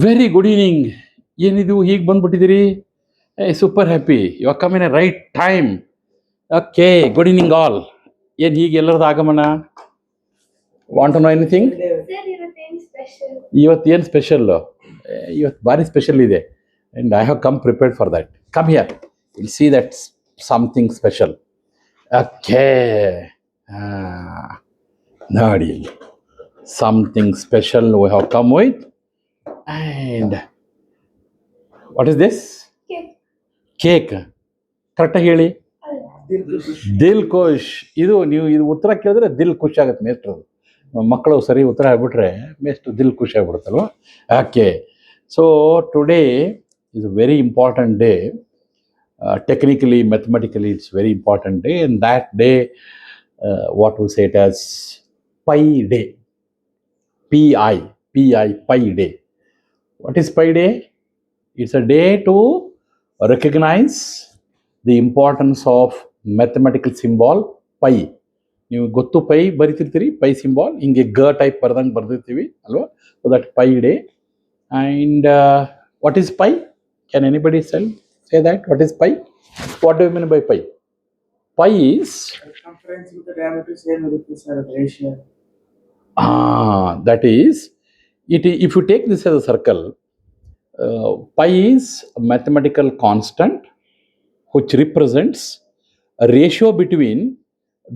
Very good evening. ಏನಿದು ಹೀಗೆ ಬಂದ್ಬಿಟ್ಟಿದ್ದೀರಿ? Super happy, you are come in a right time. Okay, good evening all. ಏನು ಹೀಗೆ ಎಲ್ಲರದ್ದು ಆಗಮನ? Want to know anything? ಇವತ್ತೇನು ಸ್ಪೆಷಲ್? ಇವತ್ತು ಭಾರಿ ಸ್ಪೆಷಲ್ ಇದೆ. And I have come prepared for that. Come here, will see that something special. Okay, ನೋಡಿ, something special we have come with. And what is this? Cake. ಕರೆಕ್ಟಾಗಿ ಹೇಳಿ. ದಿಲ್ ಖುಷ್. ಇದು ನೀವು ಇದು ಉತ್ತರ ಕೇಳಿದ್ರೆ ದಿಲ್ ಖುಷ್ ಆಗುತ್ತೆ ಮೇಸ್ಟ್ರದು. ಮಕ್ಕಳು ಸರಿ ಉತ್ತರ ಆಗ್ಬಿಟ್ರೆ ಮೇಸ್ಟ್ರು ದಿಲ್ ಖುಷಿ ಆಗ್ಬಿಡುತ್ತಲ್ವ? Okay, so today is a very important day. Technically, mathematically, it's very important day. And that day, what we say it as Pi Day. P-I, Pi Day. What is Pi Day? It's a day to recognize the importance of mathematical symbol Pi. ನೀವು ಗೊತ್ತು pi ಬರಿತಿರ್ತೀರಿ, pi symbol ಹಿಂಗೆ type ಬರ್ದಂಗೆ ಬರ್ದಿರ್ತೀವಿ ಅಲ್ವಾ? So that pi day. And what is pi? Can anybody say that? What is pi? What do you mean by pi? Pi is circumference with the diameter same with this ratio. That is it. If you take this as a circle, pi is a mathematical constant which represents a ratio between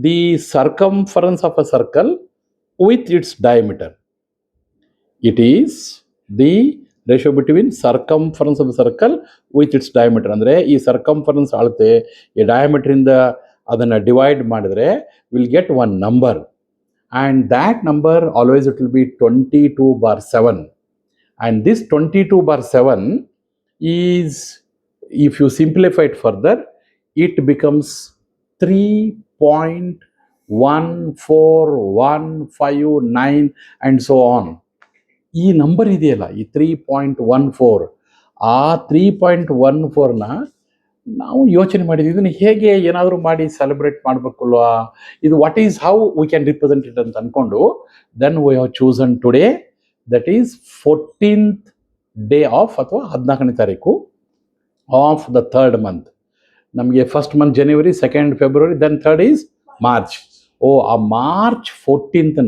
the circumference of a circle with its diameter. It is the ratio between circumference of the circle with its diameter. ಅಂದರೆ ಈ circumference ಅಳತೆ ಈ ಡಯಾಮೀಟ್ರಿಂದ ಅದನ್ನು divide ಮಾಡಿದರೆ will get one number. And that number always it will be 22/7. And this 22/7 is, if you simplify it further, it becomes 3.14159 and so on. ಈ number ಇದೆಯಲ್ಲ, ಈ 3.14, ಆ 3.14ನ ನಾವು ಯೋಚನೆ ಮಾಡಿದ್ವಿ, ಇದನ್ನು ಹೇಗೆ ಏನಾದರೂ ಮಾಡಿ ಸೆಲೆಬ್ರೇಟ್ ಮಾಡಬೇಕಲ್ವಾ, ಇದು what is how we can represent it ಅಂತ ಅಂದ್ಕೊಂಡು then we have chosen today, that is 14th day of, ಅಥವಾ 14ನೇ ತಾರೀಕು ಆಫ್ ದ 3rd month. ನಮಗೆ ಫಸ್ಟ್ ಮಂತ್ ಜನವರಿ, 2nd ಫೆಬ್ರವರಿ, ದೆನ್ 3rd ಈಸ್ ಮಾರ್ಚ್. ಆ March 14th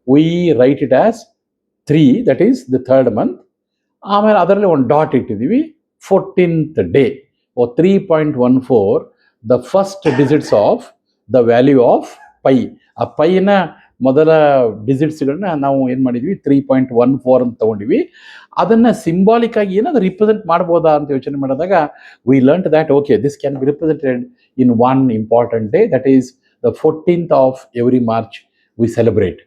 we write it as 3, that is the 3rd month. ಆಮೇಲೆ ಅದರಲ್ಲಿ ಒಂದು ಡಾಟ್ ಇಟ್ಟಿದ್ದೀವಿ, 14th day. 3.14 the first digits of the value of pi. ಆ ಪೈನ ಮೊದಲ ಡಿಜಿಟ್ಸ್ಗಳನ್ನ ನಾವು ಏನು ಮಾಡಿದ್ವಿ, 3.14 ಅಂತ ತೊಗೊಂಡಿವಿ. ಅದನ್ನು ಸಿಂಬಾಲಿಕ್ಕಾಗಿ ಏನಾದರೂ ರಿಪ್ರೆಸೆಂಟ್ ಮಾಡ್ಬೋದಾ ಅಂತ ಯೋಚನೆ ಮಾಡಿದಾಗ we learnt that okay, this can be represented in one important day, that is the 14th of every March V celebrate.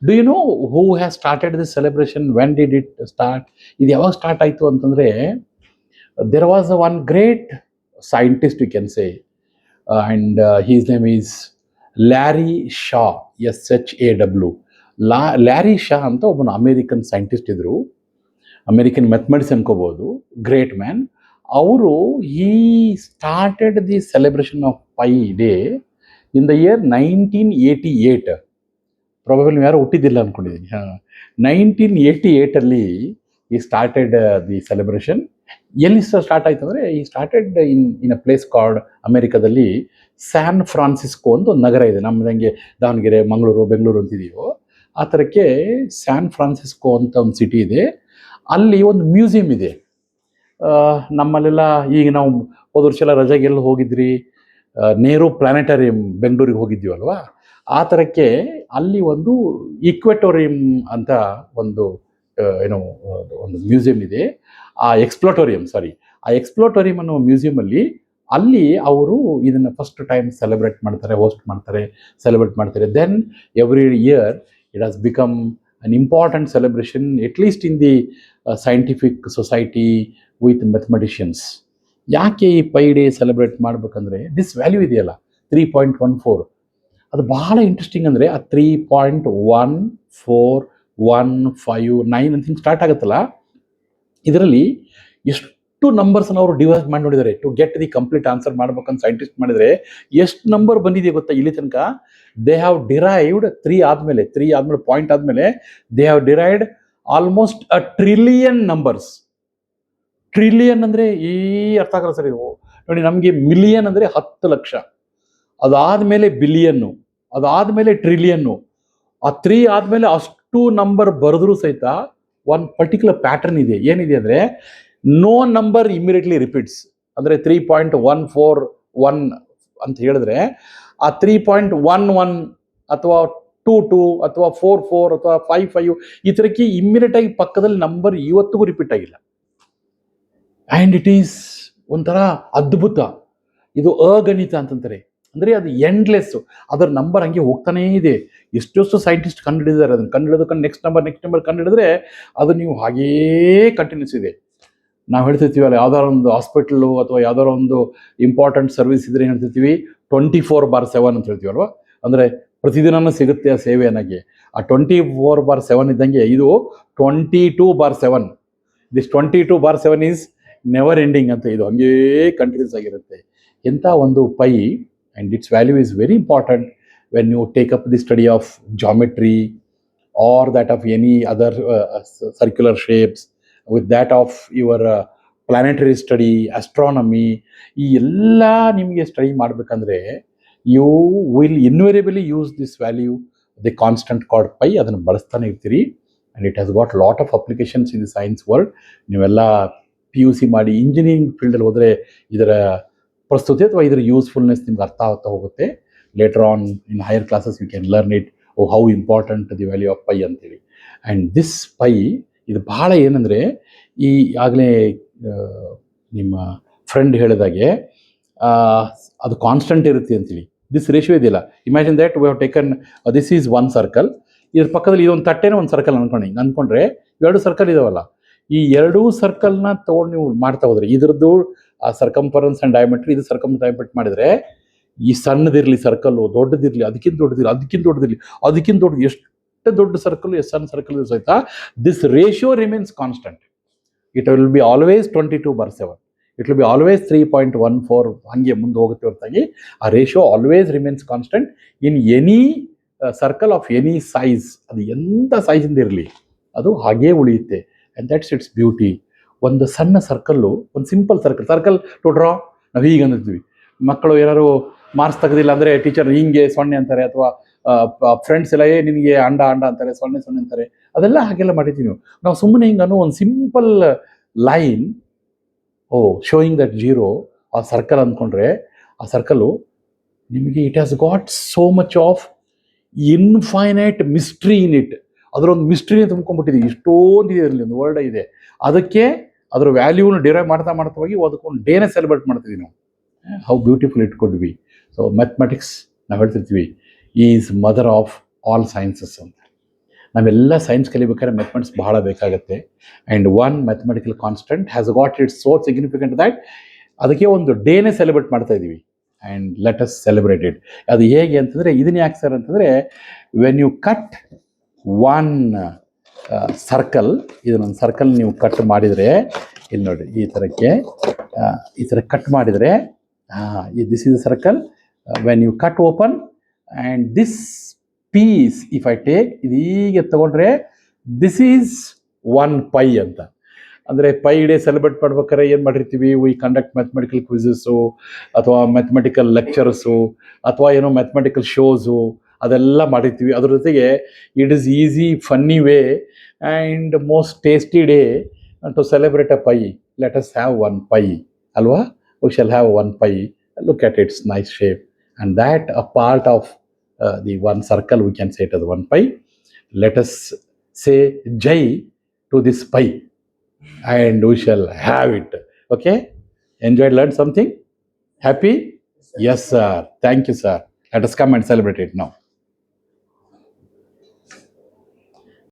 Do you know who has started this celebration? When did it start? ಇದು ಯಾವಾಗ start ಆಯಿತು ಅಂತಂದರೆ, there was one great scientist, you can say, and his name is Larry Shaw, SHAW. Larry Shaw ಅಂತ ಒಬ್ಬನು American scientist ಇದ್ದರು, American mathematics ಅನ್ಕೋಬೋದು, great man. ಅವರು ಈ started the celebration of pi day in the year 1988. Probably ನೀವು ಯಾರು ಹುಟ್ಟಿದ್ದಿಲ್ಲ ಅಂದ್ಕೊಂಡಿದ್ದೀನಿ. 1988 ಈ ಸ್ಟಾರ್ಟೆಡ್ ದಿ ಸೆಲೆಬ್ರೇಷನ್. ಎಲ್ಲಿ ಸ್ಟಾರ್ಟ್ ಆಯಿತು ಅಂದರೆ, ಈ started in a place called, ಅಮೇರಿಕಾದಲ್ಲಿ ಸ್ಯಾನ್ ಫ್ರಾನ್ಸಿಸ್ಕೋ ಅಂತ ಒಂದು ನಗರ ಇದೆ. ನಮ್ಮದಂಗೆ ದಾವಣಗೆರೆ, ಮಂಗಳೂರು, ಬೆಂಗಳೂರು ಅಂತಿದೆಯೋ ಆ ಥರಕ್ಕೆ ಸ್ಯಾನ್ ಫ್ರಾನ್ಸಿಸ್ಕೋ ಅಂತ ಒಂದು ಸಿಟಿ ಇದೆ. ಅಲ್ಲಿ ಒಂದು ಮ್ಯೂಸಿಯಂ ಇದೆ. ನಮ್ಮಲ್ಲೆಲ್ಲ ಈಗ ನಾವು ಹೋದ ವರ್ಷ ಎಲ್ಲ ರಜೆಗೆಲ್ಲ ಹೋಗಿದ್ರಿ, ನೆಹರು ಪ್ಲಾನೆಟರಿಯಂ ಬೆಂಗಳೂರಿಗೆ ಹೋಗಿದ್ದೀವಲ್ವಾ, ಆ ಥರಕ್ಕೆ ಅಲ್ಲಿ ಒಂದು ಇಕ್ವೆಟೋರಿಯಂ ಅಂತ ಒಂದು ಒಂದು ಮ್ಯೂಸಿಯಂ ಇದೆ. ಆ ಎಕ್ಸ್ಪ್ಲೋಟೋರಿಯಂ ಅನ್ನೋ ಮ್ಯೂಸಿಯಮಲ್ಲಿ ಅಲ್ಲಿ ಅವರು ಇದನ್ನು ಫಸ್ಟ್ ಟೈಮ್ ಸೆಲೆಬ್ರೇಟ್ ಮಾಡ್ತಾರೆ, ಸೆಲೆಬ್ರೇಟ್ ಮಾಡ್ತಾರೆ. Then every year it has become an important celebration, at least in the scientific society with mathematicians. ಯಾಕೆ ಈ ಪೈ ಡೇ ಸೆಲೆಬ್ರೇಟ್ ಮಾಡ್ಬೇಕಂದ್ರೆ, ದಿಸ್ ವ್ಯಾಲ್ಯೂ ಇದೆಯಲ್ಲ 3.14, ಅದು ಬಹಳ ಇಂಟ್ರೆಸ್ಟಿಂಗ್. ಅಂದರೆ ಆ 3.14159 ಅಂತ ಹಿಂಗೆ ಸ್ಟಾರ್ಟ್ ಆಗುತ್ತಲ್ಲ, ಇದರಲ್ಲಿ ಎಷ್ಟು ನಂಬರ್ಸ್ನ ಅವರು ಡಿವೈಡ್ ಮಾಡಿ ನೋಡಿದ್ದಾರೆ to get the complete answer ಮಾಡ್ಬೇಕಂತ ಸೈಂಟಿಸ್ಟ್ ಮಾಡಿದರೆ ಎಷ್ಟು ನಂಬರ್ ಬಂದಿದೆ ಗೊತ್ತಾ ಇಲ್ಲಿ ತನಕ? ದೇ ಹ್ಯಾವ್ ಡಿರೈವ್ಡ್ 3 ಆದಮೇಲೆ ಪಾಯಿಂಟ್ ಆದಮೇಲೆ they have derived almost a trillion numbers. Trillion ಅಂದರೆ ಅರ್ಥ ಆಗಲ್ಲ ಸರ್ ಇವು. ನೋಡಿ, ನಮಗೆ ಮಿಲಿಯನ್ ಅಂದರೆ 10 ಲಕ್ಷ, ಅದಾದಮೇಲೆ ಬಿಲಿಯನ್ನು, ಅದಾದಮೇಲೆ ಟ್ರಿಲಿಯನ್ನು, ಆ 3 ಆದಮೇಲೆ ಅಷ್ಟು ನಂಬರ್ ಬರೆದ್ರೂ ಸಹಿತ ಒಂದು ಪರ್ಟಿಕ್ಯುಲರ್ ಪ್ಯಾಟರ್ನ್ ಇದೆ. ಏನಿದೆ ಅಂದರೆ, ನೋ ನಂಬರ್ ಇಮಿಡಿಯೇಟ್ಲಿ ರಿಪೀಟ್ಸ್. ಅಂದರೆ 3.141 ಅಂತ ಹೇಳಿದ್ರೆ ಆ 3.11 ಅಥವಾ 22 ಅಥವಾ 44 ಅಥವಾ 55 ಈ ಥರಕ್ಕೆ ಇಮ್ಮಿಡಿಯೇಟ್ ಆಗಿ ಪಕ್ಕದಲ್ಲಿ ನಂಬರ್ ಇವತ್ತಿಗೂ ರಿಪೀಟ್ ಆಗಿಲ್ಲ. ಆ್ಯಂಡ್ ಇಟ್ ಈಸ್ ಒಂಥರ ಅದ್ಭುತ. ಇದು ಅಗಣಿತ ಅಂತಂತಾರೆ. ಅಂದರೆ ಅದು ಎಂಡ್ಲೆಸ್, ಅದರ ನಂಬರ್ ಹಂಗೆ ಹೋಗ್ತಾನೇ ಇದೆ. ಎಷ್ಟೆಷ್ಟು ಸೈಂಟಿಸ್ಟ್ ಕಂಡುಹಿಡಿದಾರೆ. ಅದನ್ನು ಕಂಡುಹಿಡಿದು ನೆಕ್ಸ್ಟ್ ನಂಬರ್ ಕಂಡುಹಿಡಿದ್ರೆ ಅದು ನೀವು ಹಾಗೇ ಕಂಟಿನ್ಯೂಸ್ ಇದೆ. ನಾವು ಹೇಳ್ತಿರ್ತೀವಲ್ಲ, ಯಾವ್ದಾದ್ರು ಒಂದು ಹಾಸ್ಪಿಟಲು ಅಥವಾ ಯಾವ್ದಾದ್ರು ಒಂದು ಇಂಪಾರ್ಟೆಂಟ್ ಸರ್ವಿಸ್ ಇದ್ರೆ ಹೇಳ್ತಿರ್ತೀವಿ 24/7 ಅಂತ ಹೇಳ್ತೀವಲ್ವ. ಅಂದರೆ ಪ್ರತಿದಿನನೂ ಸಿಗುತ್ತೆ ಆ ಸೇವೆ ಅನ್ನೋಕ್ಕೆ. ಆ 24/7 ಇದ್ದಂಗೆ ಇದು 22/7. ದಿಸ್ 22/7 ಈಸ್ ನೆವರ್ ಎಂಡಿಂಗ್ ಅಂತ. ಇದು ಹಂಗೇ ಕಂಟಿನ್ಯೂಸ್ ಆಗಿರುತ್ತೆ. ಎಂಥ ಒಂದು pi. And its value is very important when you take up the study of geometry or that of any other circular shapes, with that of your planetary study, astronomy. ಈ ಎಲ್ಲ ನಿಮಗೆ study ಮಾಡಬೇಕಂದ್ರೆ you will invariably use this value, the constant called pi. ಅದನ್ನು ಬಳಸ್ತಾನೆ ಇರ್ತೀರಿ. And it has got lot of applications in the science world. ನೀವೆಲ್ಲ PUC ಮಾಡಿ engineering ಫೀಲ್ಡಲ್ಲಿ ಹೋದರೆ ಇದರ ಪ್ರಸ್ತುತಿ ಅಥವಾ ಇದರ ಯೂಸ್ಫುಲ್ನೆಸ್ ನಿಮ್ಗೆ ಅರ್ಥ ಆಗ್ತಾ ಹೋಗುತ್ತೆ. Later on in higher classes you can learn it, how important the value of pi ಅಂತೇಳಿ. ಆ್ಯಂಡ್ ದಿಸ್ ಪೈ ಇದು ಬಹಳ ಏನಂದರೆ, ಈ ಆಗಲೇ ನಿಮ್ಮ ಫ್ರೆಂಡ್ ಹೇಳಿದಾಗೆ ಅದು ಕಾನ್ಸ್ಟೆಂಟ್ ಇರುತ್ತೆ ಅಂತೇಳಿ. ದಿಸ್ ರೇಷಿಯೋ ಇದೆಯಲ್ಲ, imagine that we have taken this is 1 circle. ಇದ್ರ ಪಕ್ಕದಲ್ಲಿ ಇದೊಂದು ತಟ್ಟೆನೇ ಒಂದು ಸರ್ಕಲ್ ಅಂದ್ಕೊಂಡ್ರೆ 2 ಸರ್ಕಲ್ ಇದಾವಲ್ಲ, ಈ 2 ಸರ್ಕಲ್ನ ತೊಗೊಂಡು ನೀವು ಮಾಡ್ತಾ ಹೋದ್ರೆ ಇದ್ರದ್ದು ಆ ಸರ್ಕಂಫರೆನ್ಸ್ ಆ್ಯಂಡ್ ಡಯಾಮೀಟರ್, ಇದು ಸರ್ಕಂಫರೆನ್ಸ್ ಮಾಡಿದರೆ ಈ ಸಣ್ಣದಿರಲಿ ಸರ್ಕಲ್ಲು, ದೊಡ್ಡದಿರಲಿ, ಅದಕ್ಕಿಂತ ದೊಡ್ಡದು ಎಷ್ಟು ದೊಡ್ಡ ಸರ್ಕಲ್, ಎಷ್ಟು ಸಣ್ಣ ಸರ್ಕಲ್ ಸಹಿತ this ratio remains constant. It will B always 22/7. It will B always 3.14. ಹಾಗೆ ಮುಂದೆ ಹೋಗುತ್ತೆ ಹೊರತಾಗಿ ಆ ratio always remains constant in any circle of any size. ಅದು ಎಂಥ ಸೈಜಿಂದ ಇರಲಿ ಅದು ಹಾಗೇ ಉಳಿಯುತ್ತೆ. And that's it's beauty. ಒಂದು ಸಣ್ಣ ಸರ್ಕಲ್ಲು, ಒಂದು ಸಿಂಪಲ್ ಸರ್ಕಲ್ ಟು ಡ್ರಾ, ನಾವು ಹೀಗೆ ಅಂದಿರ್ತೀವಿ. ಮಕ್ಕಳು ಏನಾದ್ರು ಮಾರ್ಕ್ಸ್ ತೆಗೆದಿಲ್ಲ ಅಂದರೆ ಟೀಚರ್ ಹಿಂಗೆ 0 ಅಂತಾರೆ, ಅಥವಾ ಫ್ರೆಂಡ್ಸ್ ಎಲ್ಲ ನಿನಗೆ ಅಂಡ ಅಂತಾರೆ, 0 ಅಂತಾರೆ. ಅದೆಲ್ಲ ಹಾಗೆಲ್ಲ ಮಾಡಿದ್ದೀವಿ ನಾವು ಸುಮ್ಮನೆ ಹಿಂಗೆ ಅನ್ನೋ ಒಂದು ಸಿಂಪಲ್ ಲೈನ್, ಶೋಯಿಂಗ್ ದಟ್ 0 ಆ ಸರ್ಕಲ್ ಅಂದ್ಕೊಂಡ್ರೆ ಆ ಸರ್ಕಲ್ಲು ನಿಮಗೆ it has got so much of infinite mystery in it. ಅದರೊಂದು ಮಿಸ್ಟ್ರಿನೇ ತುಂಬ್ಕೊಂಡ್ಬಿಟ್ಟಿದೆ. ಇಷ್ಟೊಂದಿದೆ ಅದರಲ್ಲಿ, ಒಂದು ವರ್ಡ್ ಇದೆ. ಅದಕ್ಕೆ ಅದರ ವ್ಯಾಲ್ಯೂನ ಡಿರೈವ್ ಮಾಡ್ತಾ ಹೋಗಿ ಅದಕ್ಕೊಂದು ಡೇನೇ ಸೆಲೆಬ್ರೇಟ್ ಮಾಡ್ತಿದ್ವಿ ನಾವು. How beautiful it could be. So mathematics ನಾವು ಹೇಳ್ತಿರ್ತೀವಿ is mother of all sciences ಅಂತ. ನಾವೆಲ್ಲ ಸೈನ್ಸ್ ಕಲಿಬೇಕಾದ್ರೆ ಮ್ಯಾಥಮೆಟಿಕ್ಸ್ ಬಹಳ ಬೇಕಾಗುತ್ತೆ. And one mathematical constant has got its so significant that ಅದಕ್ಕೆ ಒಂದು ಡೇನೇ ಸೆಲೆಬ್ರೇಟ್ ಮಾಡ್ತಾ ಇದ್ದೀವಿ. And let us celebrate it. ಅದು ಹೇಗೆ ಅಂತಂದರೆ, ಇದನ್ನ ಯಾಕೆ ಸರ್ ಅಂತಂದರೆ, when you cut one circle, ಇದನ್ನೊಂದು ಸರ್ಕಲ್ ನೀವು ಕಟ್ ಮಾಡಿದರೆ, ಇಲ್ಲಿ ನೋಡಿ ಈ ಥರ ಕಟ್ ಮಾಡಿದರೆ, this is a circle. When you cut open and this piece if I take, ಇದು ಹೀಗೆ ತಗೊಂಡ್ರೆ ದಿಸ್ ಈಸ್ 1 ಪೈ ಅಂತ. ಅಂದರೆ ಪೈ ಡೇ ಸೆಲೆಬ್ರೇಟ್ ಮಾಡ್ಬೇಕಾದ್ರೆ ಏನು ಮಾಡಿರ್ತೀವಿ, ವಿ ಕಂಡಕ್ಟ್ ಮ್ಯಾಥಮೆಟಿಕಲ್ ಕ್ವಿಝಸ್ಸು ಅಥವಾ ಮ್ಯಾಥಮೆಟಿಕಲ್ ಲೆಕ್ಚರ್ಸು ಅಥವಾ ಏನೋ ಮ್ಯಾಥಮೆಟಿಕಲ್ ಶೋಸು ಅದೆಲ್ಲ ಮಾಡಿರ್ತೀವಿ. ಅದ್ರ ಜೊತೆಗೆ it is easy funny way and most tasty day to celebrate a pi. Let us have 1 pi ಅಲ್ವಾ. We shall have 1 pi. Look at its nice shape, and that a part of the 1 circle we can say it as 1 pi. Let us say Jai to this pi, and we shall have it. Okay? Enjoyed, learned something? Happy? Yes, sir. Thank you, sir. Let us come and celebrate it now.